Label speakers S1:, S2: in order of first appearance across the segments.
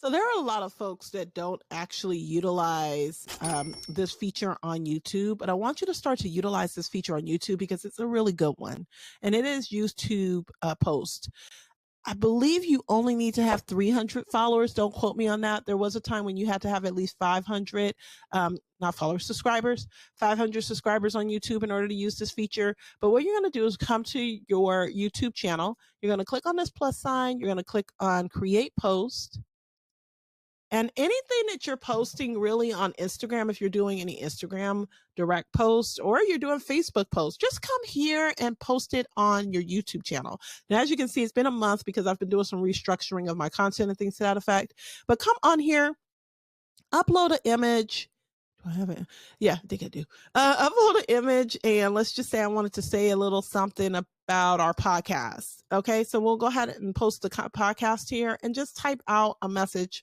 S1: So there are a lot of folks that don't actually utilize this feature on YouTube, but I want you to start to utilize this feature on YouTube because it's a really good one, and it is YouTube post. I believe you only need to have 300 followers. Don't quote me on that. There was a time when you had to have at least 500, not followers, subscribers, 500 subscribers on YouTube in order to use this feature. But what you're going to do is come to your YouTube channel. You're going to click on this plus sign. You're going to click on create post. And anything that you're posting really on Instagram, if you're doing any Instagram direct posts or you're doing Facebook posts, just come here and post it on your YouTube channel. Now, as you can see, it's been a month because I've been doing some restructuring of my content and things to that effect. But come on here, upload an image. Do I have it? Yeah, I think I do. Upload an image, and let's just say I wanted to say a little something about our podcast. Okay, so we'll go ahead and post the podcast here and just type out a message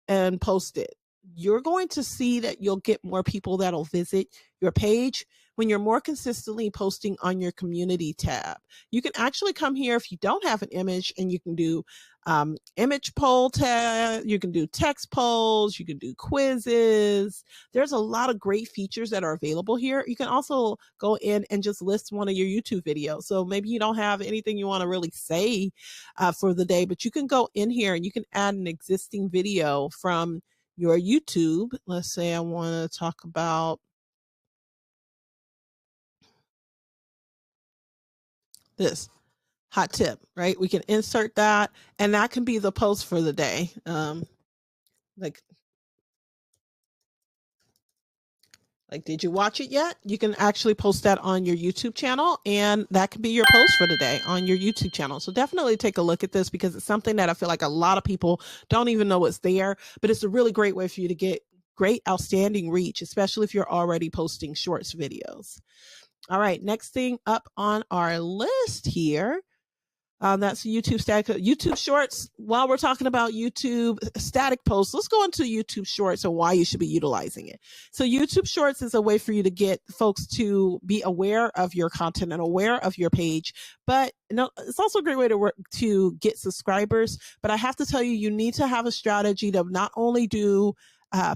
S1: and post it. You're going to see that you'll get more people that'll visit your page when you're more consistently posting on your community tab. You can actually come here if you don't have an image, and you can do image poll tab, you can do text polls, you can do quizzes. There's a lot of great features that are available here. You can also go in and just list one of your YouTube videos. So maybe you don't have anything you want to really say for the day, but you can go in here and you can add an existing video from your YouTube. Let's say I want to talk about this hot tip, right? We can insert that, and that can be the post for the day. Like, did you watch it yet? You can actually post that on your YouTube channel, and that can be your post for the day on your YouTube channel. So definitely take a look at this because it's something that I feel like a lot of people don't even know it's there, but it's a really great way for you to get great, outstanding reach, especially if you're already posting shorts videos. All right, next thing up on our list here. That's YouTube static, YouTube Shorts. While we're talking about YouTube static posts, let's go into YouTube Shorts and why you should be utilizing it. So YouTube Shorts is a way for you to get folks to be aware of your content and aware of your page. But it's also a great way to work to get subscribers. But I have to tell you, you need to have a strategy to not only do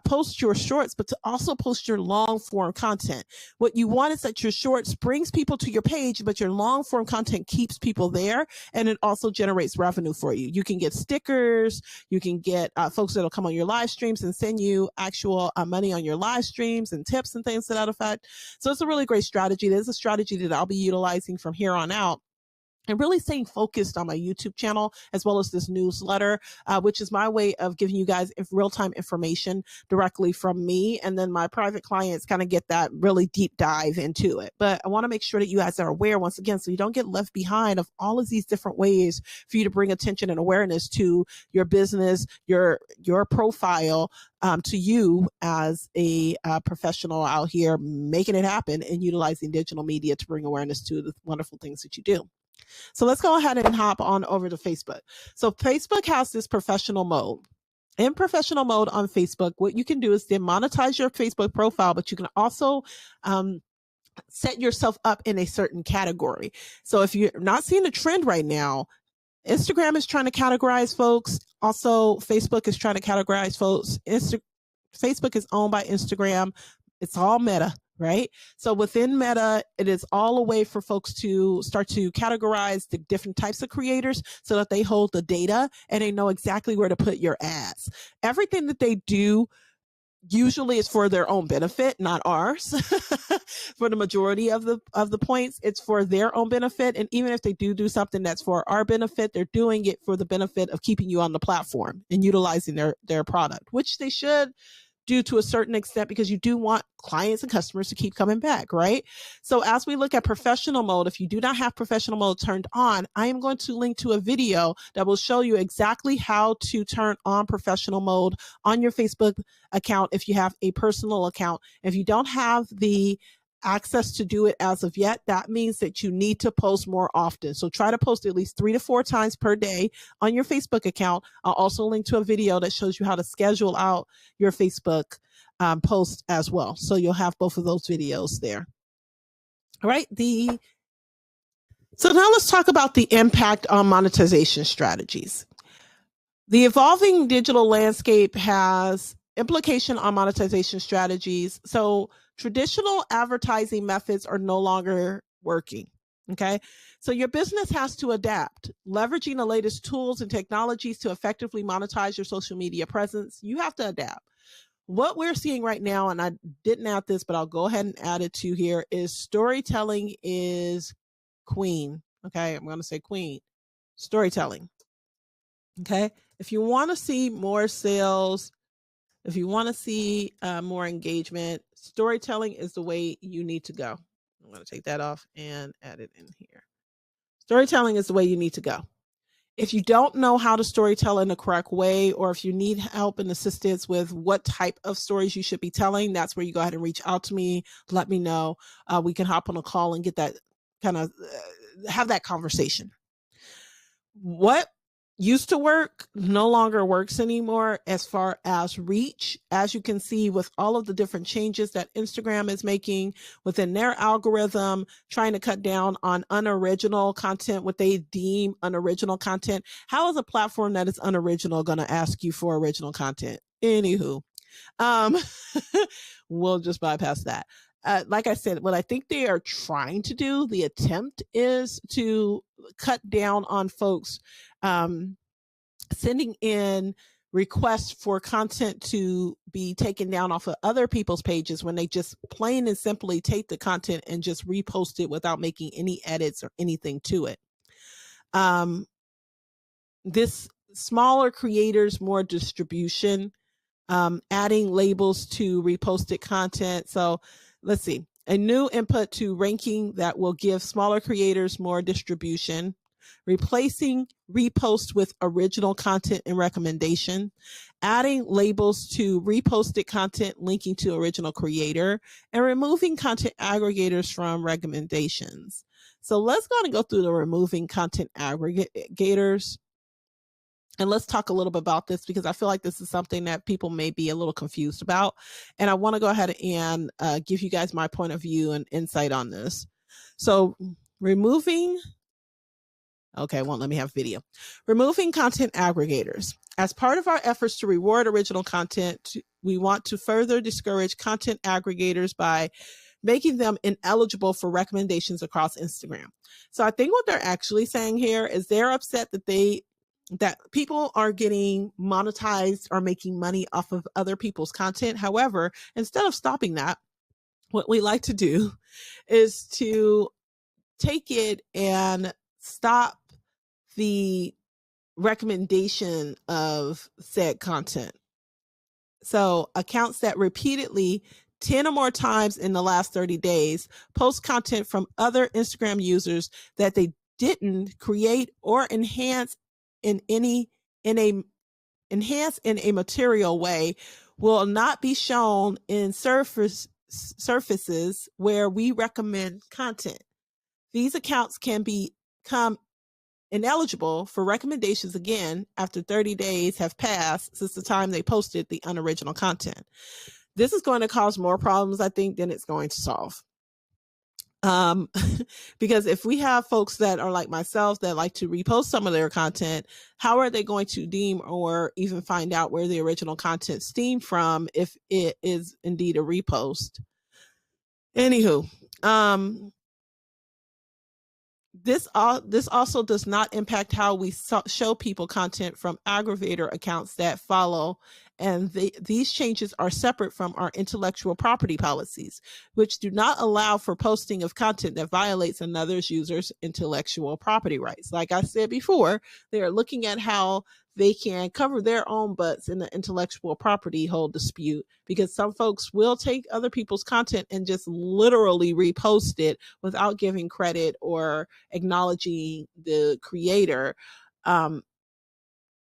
S1: post your shorts, but to also post your long form content. What you want is that your shorts brings people to your page, but your long form content keeps people there, and it also generates revenue for you. You can get stickers, you can get folks that'll come on your live streams and send you actual money on your live streams and tips and things to that effect. So it's a really great strategy. There's a strategy that I'll be utilizing from here on out, and really staying focused on my YouTube channel, as well as this newsletter, which is my way of giving you guys real-time information directly from me. And then my private clients kind of get that really deep dive into it. But I want to make sure that you guys are aware, once again, so you don't get left behind of all of these different ways for you to bring attention and awareness to your business, your profile, to you as a professional out here making it happen and utilizing digital media to bring awareness to the wonderful things that you do. So let's go ahead and hop on over to Facebook. So Facebook has this professional mode. In professional mode on Facebook, what you can do is then monetize your Facebook profile, but you can also set yourself up in a certain category. So if you're not seeing a trend right now, Instagram is trying to categorize folks. Also, Facebook is trying to categorize folks. Facebook is owned by Instagram. It's all Meta, right? So within Meta, it is all a way for folks to start to categorize the different types of creators so that they hold the data and they know exactly where to put your ads. Everything that they do usually is for their own benefit, not ours. For the majority of the points, it's for their own benefit. And even if they do something that's for our benefit, they're doing it for the benefit of keeping you on the platform and utilizing their product, which they should do to a certain extent, because you do want clients and customers to keep coming back, right? So as we look at professional mode, if you do not have professional mode turned on, I am going to link to a video that will show you exactly how to turn on professional mode on your Facebook account if you have a personal account. If you don't have the access to do it as of yet, that means that you need to post more often. So try to post at least 3 to 4 times per day on your Facebook account. I'll also link to a video that shows you how to schedule out your Facebook post as well. So you'll have both of those videos there. All right. So now let's talk about the impact on monetization strategies. The evolving digital landscape has implication on monetization strategies. So traditional advertising methods are no longer working. Okay. So your business has to adapt, leveraging the latest tools and technologies to effectively monetize your social media presence. You have to adapt. What we're seeing right now, and I didn't add this, but I'll go ahead and add it to here, is storytelling is queen. Okay. I'm going to say queen. Storytelling. Okay. If you want to see more sales, if you want to see more engagement, storytelling is the way you need to go. I'm going to take that off and add it in here. Storytelling is the way you need to go. If you don't know how to storytell in the correct way, or if you need help and assistance with what type of stories you should be telling, that's where you go ahead and reach out to me. Let me know. We can hop on a call and get that kind of have that conversation. What used to work no longer works anymore as far as reach. As you can see, with all of the different changes that Instagram is making within their algorithm, trying to cut down on unoriginal content, what they deem unoriginal content. How is a platform that is unoriginal going to ask you for original content? Anywho, um, we'll just bypass that. Like I said, what I think they are trying to do, the attempt is to cut down on folks sending in requests for content to be taken down off of other people's pages when they just plain and simply take the content and just repost it without making any edits or anything to it. This smaller creators, more distribution, adding labels to reposted content. So let's see, a new input to ranking that will give smaller creators more distribution, replacing repost with original content and recommendation, adding labels to reposted content linking to original creator, and removing content aggregators from recommendations. So let's go through the removing content aggregators. And let's talk a little bit about this because I feel like this is something that people may be a little confused about. And I want to go ahead and give you guys my point of view and insight on this. So removing, okay, won't let me have video. Removing content aggregators. As part of our efforts to reward original content, we want to further discourage content aggregators by making them ineligible for recommendations across Instagram. So I think what they're actually saying here is they're upset that people are getting monetized or making money off of other people's content. However, instead of stopping that, what we like to do is to take it and stop the recommendation of said content. So accounts that repeatedly 10 or more times in the last 30 days post content from other Instagram users that they didn't create or enhance in a material way will not be shown in surfaces where we recommend content. These accounts can become ineligible for recommendations again after 30 days have passed since the time they posted the unoriginal content. This is going to cause more problems, I think, than it's going to solve. Because if we have folks that are like myself that like to repost some of their content, how are they going to deem or even find out where the original content stemmed from if it is indeed a repost? Anywho, this also does not impact how we show people content from aggravator accounts that follow, and these changes are separate from our intellectual property policies, which do not allow for posting of content that violates another user's intellectual property rights. Like I said before, they are looking at how they can cover their own butts in the intellectual property whole dispute, because some folks will take other people's content and just literally repost it without giving credit or acknowledging the creator.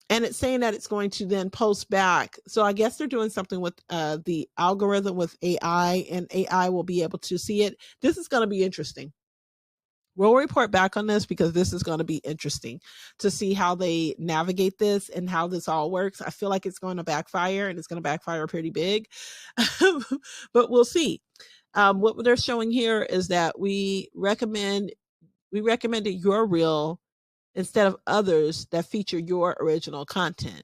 S1: And it's saying that it's going to then post back. So I guess they're doing something with the algorithm with AI, and AI will be able to see it. This is going to be interesting. We'll report back on this because this is going to be interesting to see how they navigate this and how this all works. I feel like it's going to backfire, and it's going to backfire pretty big, but we'll see. What they're showing here is that we recommended your reel instead of others that feature your original content.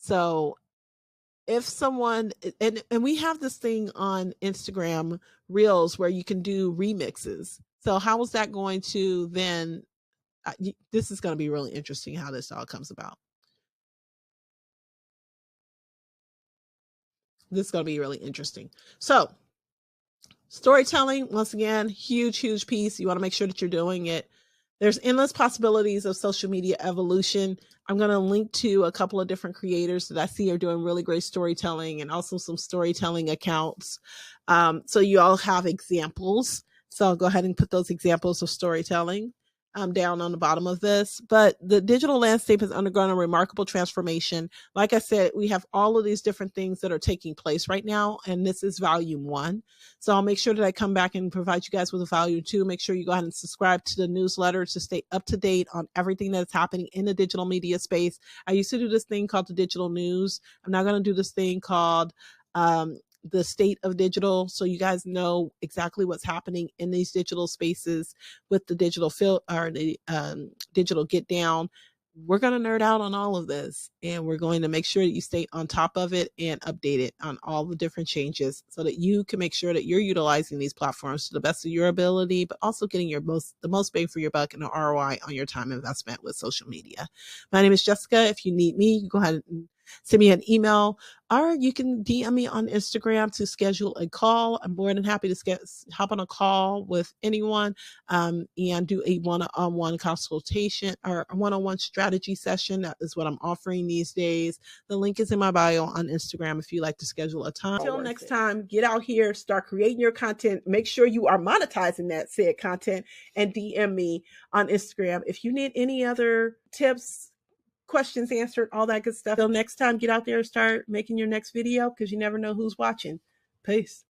S1: So if someone, and we have this thing on Instagram Reels where you can do remixes. So how is that going to then, this is going to be really interesting how this all comes about. This is going to be really interesting. So storytelling, once again, huge piece. You want to make sure that you're doing it. There's endless possibilities of social media evolution. I'm going to link to a couple of different creators that I see are doing really great storytelling, and also some storytelling accounts. So you all have examples. So I'll go ahead and put those examples of storytelling down on the bottom of this. But the digital landscape has undergone a remarkable transformation. Like I said, we have all of these different things that are taking place right now, and this is volume 1. So I'll make sure that I come back and provide you guys with a volume 2. Make sure you go ahead and subscribe to the newsletter to stay up to date on everything that's happening in the digital media space. I used to do this thing called the digital news. I'm now going to do this thing called the state of digital, so you guys know exactly what's happening in these digital spaces with the digital or the digital get down. We're going to nerd out on all of this, and we're going to make sure that you stay on top of it and update it on all the different changes so that you can make sure that you're utilizing these platforms to the best of your ability, but also getting the most bang for your buck and an ROI on your time investment with social media. My name is Jessica. If you need me, you go ahead and send me an email, or you can DM me on Instagram to schedule a call. I'm more than happy to hop on a call with anyone and do a one-on-one consultation or a one-on-one strategy session. That is what I'm offering these days. The link is in my bio on Instagram if you like to schedule a time. Until next time, get out here, start creating your content. Make sure you are monetizing that said content, and DM me on Instagram. If you need any other tips, questions answered, all that good stuff. Till next time, get out there and start making your next video, because you never know who's watching. Peace.